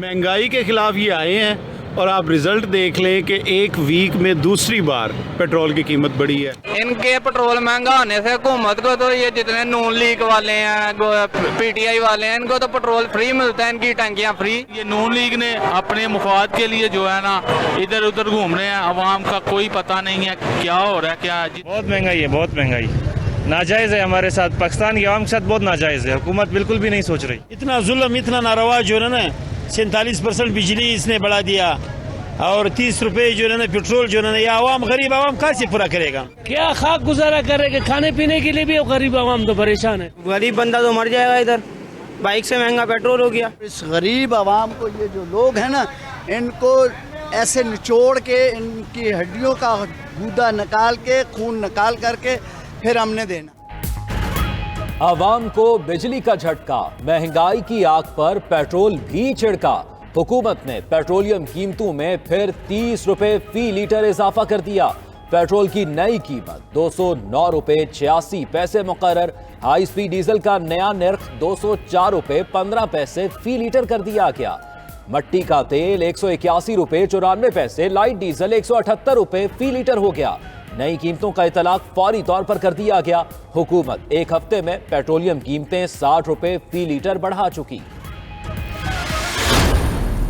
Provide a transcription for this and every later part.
महंगाई के खिलाफ ये आए हैं और आप रिजल्ट देख लें कि एक वीक में दूसरी बार पेट्रोल की कीमत बढ़ी है। इनके पेट्रोल महंगा होने से हुकूमत को तो ये जितने नून लीग वाले हैं, पीटीआई वाले हैं, इनको तो पेट्रोल फ्री मिलता है, इनकी टंकियां फ्री। ये नून लीग ने अपने मुफाद के लिए जो है ना इधर उधर घूम रहे हैं, अवाम का कोई पता नहीं है क्या हो रहा है क्या। बहुत महंगाई है, बहुत महंगाई नाजायज़ है हमारे साथ, पाकिस्तान की आवाम के साथ बहुत नाजायज़ है। हुकूमत बिल्कुल भी नहीं सोच रही। इतना जुल्म, इतना नारवा जो है ना, 47% बिजली इसने बढ़ा दिया और 30 रुपए जो है ना पेट्रोल जो है ना, ये आवाम गरीब आवाम कहाँ से पूरा करेगा? क्या खाक गुजारा कर रहे, खाने पीने के लिए भी गरीब आवाम तो परेशान है। गरीब बंदा तो मर जाएगा इधर, बाइक से महंगा पेट्रोल हो गया। इस गरीब आवाम को ये जो लोग हैं ना, इनको ऐसे निचोड़ के इनकी हड्डियों का गूदा निकाल के खून निकाल करके फिर हमने देना। आवाम को बिजली का झटका, महंगाई की आग पर पेट्रोल भी छिड़का। हुकूमत ने पेट्रोलियम कीमतों में फिर 30 रुपए फी लीटर इजाफा कर दिया। पेट्रोल की नई कीमत 209 रुपए 86 पैसे मुकर्रर। हाई स्पीड डीजल का नया निर्ख 204 रुपए 15 पैसे फी लीटर कर दिया गया। मट्टी का तेल 181 रुपए 94 पैसे, लाइट डीजल 178 रुपए फी लीटर हो गया। नई कीमतों का इतलाक फौरी तौर पर कर दिया गया। हुकूमत एक हफ्ते में पेट्रोलियम कीमतें 60 रुपए फी लीटर बढ़ा चुकी।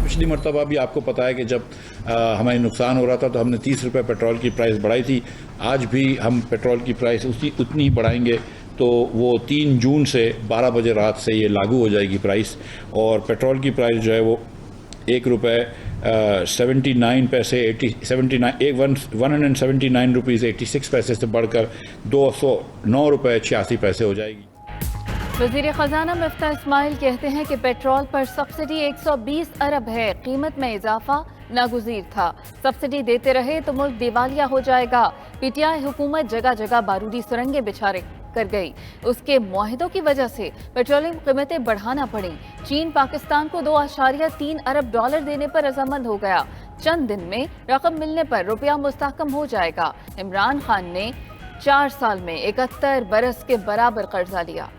पिछली मरतबा भी आपको पता है कि जब हमें नुकसान हो रहा था तो हमने 30 रुपये पेट्रोल की प्राइस बढ़ाई थी। आज भी हम पेट्रोल की प्राइस उतनी ही बढ़ाएंगे, तो वो 3 जून से 12 बजे रात से ये लागू हो जाएगी प्राइस। और पेट्रोल की प्राइस जो है वो 1 रुपये 79 पैसे 179 रुपीज़ 86 पैसे से बढ़कर 209 रुपये 86 पैसे हो जाएगी। वज़ीर ख़ज़ाना मुफ्ता इस्माइल कहते हैं कि पेट्रोल पर सब्सिडी 120 अरब है, कीमत में इजाफा नागुज़ीर था। सब्सिडी देते रहे तो मुल्क दिवालिया हो जाएगा। पीटीआई हुकूमत जगह जगह बारूदी सुरंगें बिछा कर गई, उसके मुआहिदों की वजह से पेट्रोलियम कीमतें बढ़ाना पड़ी। चीन पाकिस्तान को 2.3 अरब डॉलर देने पर रजामंद हो गया। चंद दिन में रकम मिलने पर रुपया मुस्तहकम हो जाएगा। इमरान खान ने 4 साल में 71 बरस के बराबर कर्जा लिया।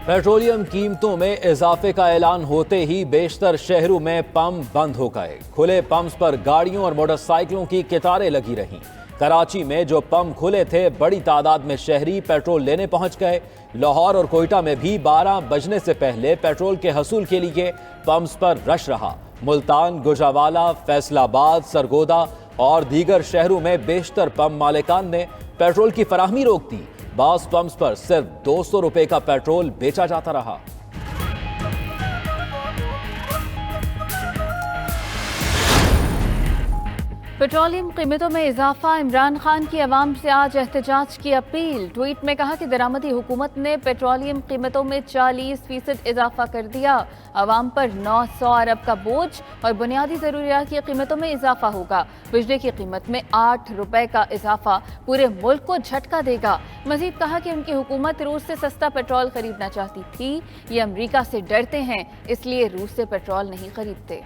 पेट्रोलियम कीमतों में इजाफे का ऐलान होते ही बेशतर शहरों में पंप बंद हो गए। खुले पंप्स पर गाड़ियों और मोटरसाइकिलों की कतारें लगी रहीं। कराची में जो पंप खुले थे, बड़ी तादाद में शहरी पेट्रोल लेने पहुंच गए। लाहौर और कोयटा में भी 12 बजने से पहले पेट्रोल के हसूल के लिए पंप्स पर रश रहा। मुल्तान, गुजरावाला, फैसलाबाद, सरगोदा और दीगर शहरों में बेशतर पंप मालिकान ने पेट्रोल की फराहमी रोक दी। बास पंप्स पर सिर्फ 200 रुपए का पेट्रोल बेचा जाता रहा। पेट्रोलियम कीमतों में इजाफा, इमरान खान की अवाम से आज एहतजाज की अपील। ट्वीट में कहा कि दरामदी हुकूमत ने पेट्रोलियम कीमतों में 40% इजाफा कर दिया। अवाम पर 900 अरब का बोझ और बुनियादी ज़रूरियात की कीमतों में इजाफा होगा। बिजली की कीमत में 8 रुपए का इजाफा पूरे मुल्क को झटका देगा। मजीद कहा कि उनकी हुकूमत रूस से सस्ता पेट्रोल खरीदना चाहती थी, ये अमरीका से डरते हैं, इसलिए रूस से पेट्रोल नहीं खरीदते।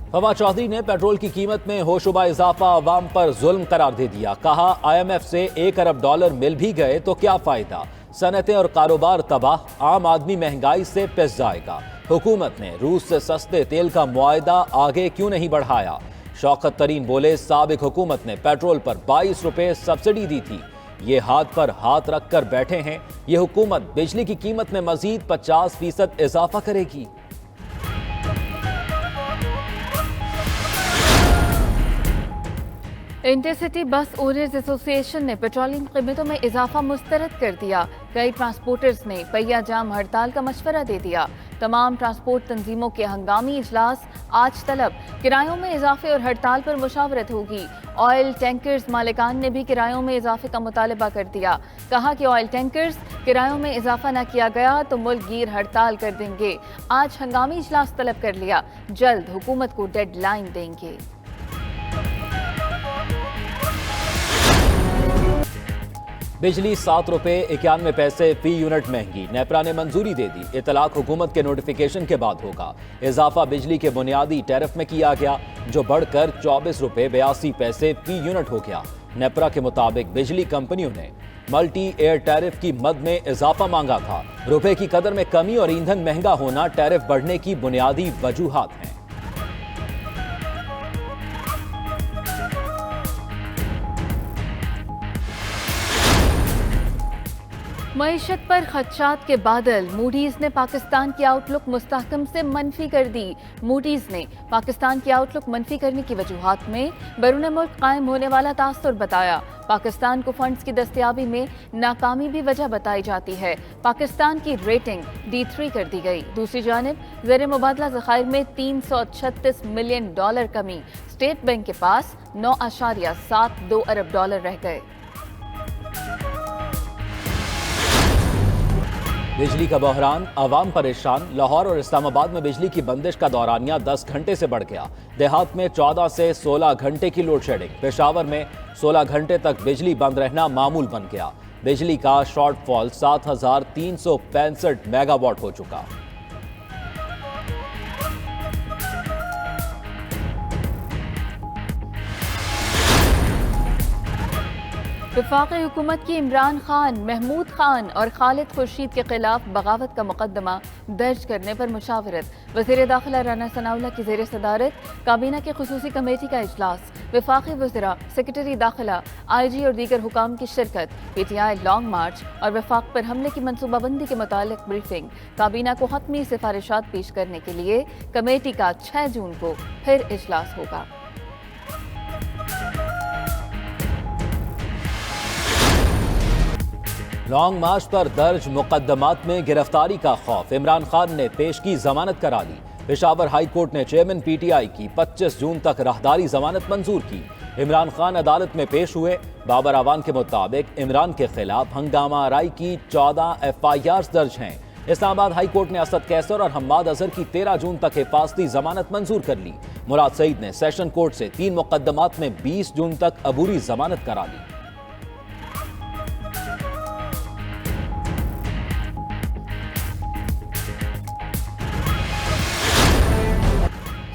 फवाद चौधरी ने पेट्रोल की कीमत में होशुबा इजाफा अवाम पर जुल्म करार दे दिया। कहा, IMF से 1 अरब डॉलर मिल भी गए तो क्या फायदा, सनतें और कारोबार तबाह, आम आदमी महंगाई से पिस जाएगा। हुकूमत ने रूस से सस्ते तेल का मुआहदा आगे क्यों नहीं बढ़ाया। शौकत तरीन बोले, साबिक हुकूमत ने पेट्रोल पर 22 रुपए सब्सिडी दी थी, ये हाथ पर हाथ रख कर बैठे हैं। ये हुकूमत बिजली की कीमत में मजीद 50% इजाफा करेगी। इंटरसिटी बस ओनर्स एसोसिएशन ने पेट्रोलियम कीमतों में इजाफा मुस्तरद कर दिया। कई ट्रांसपोर्टर्स ने पहिया जाम हड़ताल का मशवरा दे दिया। तमाम ट्रांसपोर्ट तंजीमों के हंगामी इजलास आज तलब। किरायों में इजाफे और हड़ताल पर मुशावरत होगी। ऑयल टैंकर्स मालिकान ने भी किरायों में इजाफे का मुतालबा कर दिया। कहा कि ऑयल टैंकर्स किरायों में इजाफा न किया गया तो मुल्क गिर हड़ताल कर देंगे। आज हंगामी इजलास तलब कर लिया, जल्द हुकूमत को डेडलाइन देंगे। बिजली 7 रुपए 91 पैसे फी यूनिट महंगी, नेपरा ने मंजूरी दे दी। इतलाक हुकूमत के नोटिफिकेशन के बाद होगा। इजाफा बिजली के बुनियादी टैरिफ में किया गया। जो बढ़कर 24 रुपए 82 पैसे फी यूनिट हो गया। नेपरा के मुताबिक बिजली कंपनियों ने मल्टी एयर टैरिफ की मद में इजाफा मांगा था। रुपए की कदर में कमी और ईंधन महंगा होना टैरिफ बढ़ने की बुनियादी वजूहात हैं। मईशत पर खदशात के बादल, मूडीज ने पाकिस्तान की आउटलुक मुस्तहकम से मनफी कर दी। मूडीज ने पाकिस्तान की आउटलुक मनफी करने की वजूहात में बैरून मुल्क कायम होने वाला तासुर बताया। पाकिस्तान को फंड्स की दस्तयाबी में नाकामी भी वजह बताई जाती है। पाकिस्तान की रेटिंग D3 कर दी गई। दूसरी जानिब ज़र मुबादला ज़खायर में $336 मिलियन कमी, स्टेट बैंक के पास $9.72 अरब रह गए। बिजली का बहरान, आवाम परेशान। लाहौर और इस्लामाबाद में बिजली की बंदिश का दौरानिया 10 घंटे से बढ़ गया। देहात में 14 से 16 घंटे की लोड शेडिंग। पेशावर में 16 घंटे तक बिजली बंद रहना मामूल बन गया। बिजली का शॉर्टफॉल 7,365 मेगावाट हो चुका। वफाकी हुकूमत की इमरान खान, महमूद खान और खालिद खुर्शीद के खिलाफ बगावत का मुकदमा दर्ज करने पर मुशावरत। वज़ीर दाखिला राना सनाउल्लाह की ज़ेर सदारत काबीना की खुसूसी कमेटी का इजलास। वफाकी वज़रा, सेक्रेटरी दाखिला, IG और दीगर हुकाम की शिरकत। PTI लॉन्ग मार्च और वफाक पर हमले की मनसूबाबंदी के मुतालिक ब्रीफिंग। काबीना को हतमी सिफारिशात पेश करने के लिए कमेटी का 6 जून को फिर इजलास होगा। लॉन्ग मार्च पर दर्ज मुकदमात में गिरफ्तारी का खौफ। इमरान खान ने पेश की जमानत करा ली। पेशावर हाई कोर्ट ने चेयरमैन PTI की 25 जून तक राहदारी जमानत मंजूर की। इमरान खान अदालत में पेश हुए। बाबर आवान के मुताबिक इमरान के खिलाफ हंगामा आराई की 14 FIRs दर्ज हैं। इस्लामाबाद हाई कोर्ट ने असद कैसर और हम्माद अजहर की 13 जून तक हिफाजती जमानत मंजूर कर ली। मुराद सईद ने सेशन कोर्ट से 3 मुकदमात में 20 जून तक अबूरी जमानत करा ली।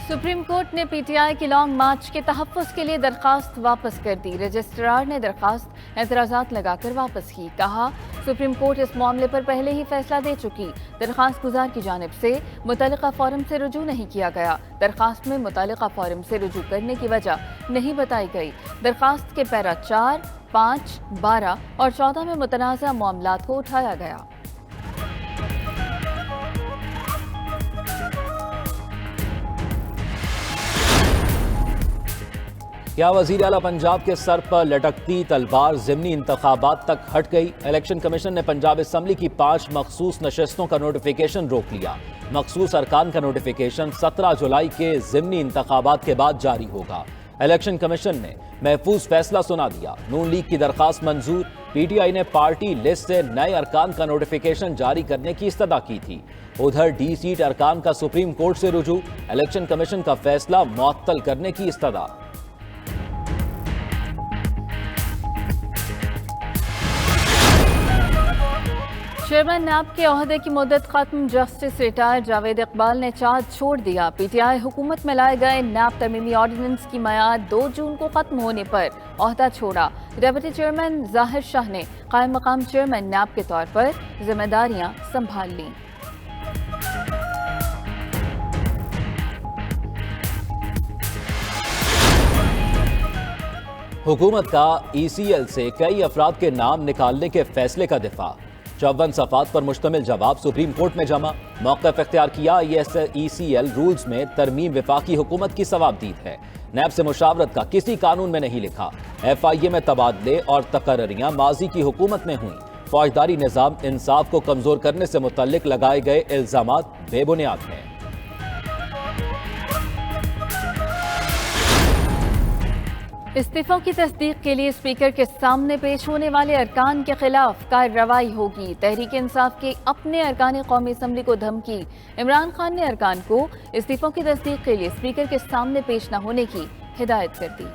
सुप्रीम कोर्ट ने PTI की लॉन्ग मार्च के तहफ़्फ़ुज़ के लिए दरख्वास्त वापस कर दी। रजिस्ट्रार ने दरख्वास्त एतराज़ात लगाकर वापस की। कहा, सुप्रीम कोर्ट इस मामले पर पहले ही फैसला दे चुकी। दरख्वास्त गुजार की जानिब से मुतल्लिका फोरम से रुजू नहीं किया गया। दरख्वास्त में मुतल्लिका फोरम से रुजू करने की वजह नहीं बताई गई। दरख्वास्त के पैरा 4, 5, 12 और 14 में मुतनाज़ा मामलात को उठाया गया। क्या वज़ीर आला पंजाब के सर पर लटकती तलवार ज़िमनी इंतखाबात तक हट गई? इलेक्शन कमीशन ने पंजाब असम्बली की 5 मखसूस नशस्तों का नोटिफिकेशन रोक लिया। मखसूस अरकान का नोटिफिकेशन 17 जुलाई के ज़िमनी इंतखाबात के बाद जारी होगा। इलेक्शन कमीशन ने महफूज फैसला सुना दिया। नून लीग की दरख्वास्त मंजूर। PTI ने पार्टी लिस्ट से नए अरकान का नोटिफिकेशन जारी करने की इस्तदा की थी। उधर D सीट अरकान का सुप्रीम कोर्ट से रुजू। इलेक्शन कमीशन का फैसला मुअत्तल करने की इस्तदा। चेयरमैन नैब के ओहदे की मुद्दत खत्म। जस्टिस रिटायर्ड जावेद इकबाल ने चार्ज छोड़ दिया। PTI हुकूमत में लाए गए नैब तरमीमी ऑर्डिनेंस की मियाद 2 जून को खत्म होने पर ओहदा छोड़ा। डेप्यूटी चेयरमैन जाहिर शाह ने कायम मकाम चेयरमैन नैब के तौर पर जिम्मेदारियां संभाल लीं। हुकूमत का ECL से कई अफराद के नाम निकालने के फैसले का दिफा। 54 सफ़ात पर मुश्तमिल जवाब सुप्रीम कोर्ट में जमा। मौक़िफ़ इख्तियार किया। ECL रूल्स में तरमीम वफाकी हुकूमत की सवाबदीद है। नैब से मुशावरत का किसी कानून में नहीं लिखा। FIA में तबादले और तकर्रियाँ माजी की हुकूमत में हुई। फौजदारी निज़ाम इंसाफ को कमज़ोर करने से मुतल्लिक लगाए गए इल्ज़ामात बेबुनियाद हैं। इस्तीफों की तस्दीक के लिए स्पीकर के सामने पेश होने वाले अरकान के खिलाफ कार्रवाई होगी। तहरीक इंसाफ के अपने अरकान कौमी असम्बली को धमकी। इमरान खान ने अरकान को इस्तीफों की तस्दीक के लिए स्पीकर के सामने पेश न होने की हिदायत कर दी।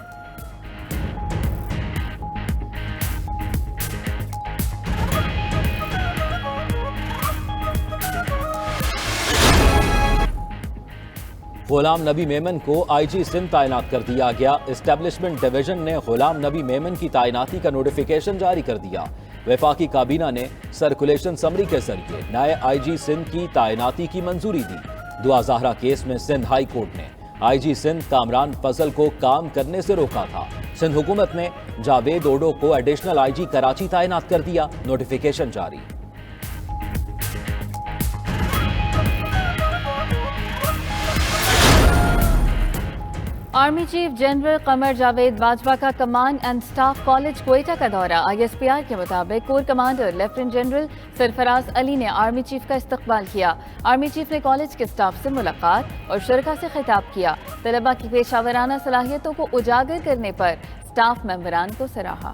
غلام نبی میمن کو آئی جی سندھ تعینات کر دیا گیا۔ اسٹیبلشمنٹ ڈویژن نے غلام نبی میمن کی تعیناتی کا نوٹیفیکیشن جاری کر دیا۔ وفاقی کابینہ نے سرکولیشن سمری کے ذریعے نئے آئی جی سندھ کی تعیناتی کی منظوری دی۔ دعا زہرا کیس میں سندھ ہائی کورٹ نے آئی جی سندھ کامران فضل کو کام کرنے سے روکا تھا۔ سندھ حکومت نے جاوید اوڈو کو ایڈیشنل آئی جی کراچی تعینات کر دیا۔ نوٹیفیکیشن جاری۔ Army chief general Qamar Javed Bajwa کا command and staff college Quetta کا دورہ۔ آئی ایس پی آر کے مطابق corps commander lieutenant general Sarfraz Ali نے آرمی چیف کا استقبال کیا۔ آرمی چیف نے کالج کے سٹاف سے ملاقات اور شرکاء سے خطاب کیا۔ طلباء کی پیشہ ورانہ صلاحیتوں کو اجاگر کرنے پر سٹاف ممبران کو سراہا۔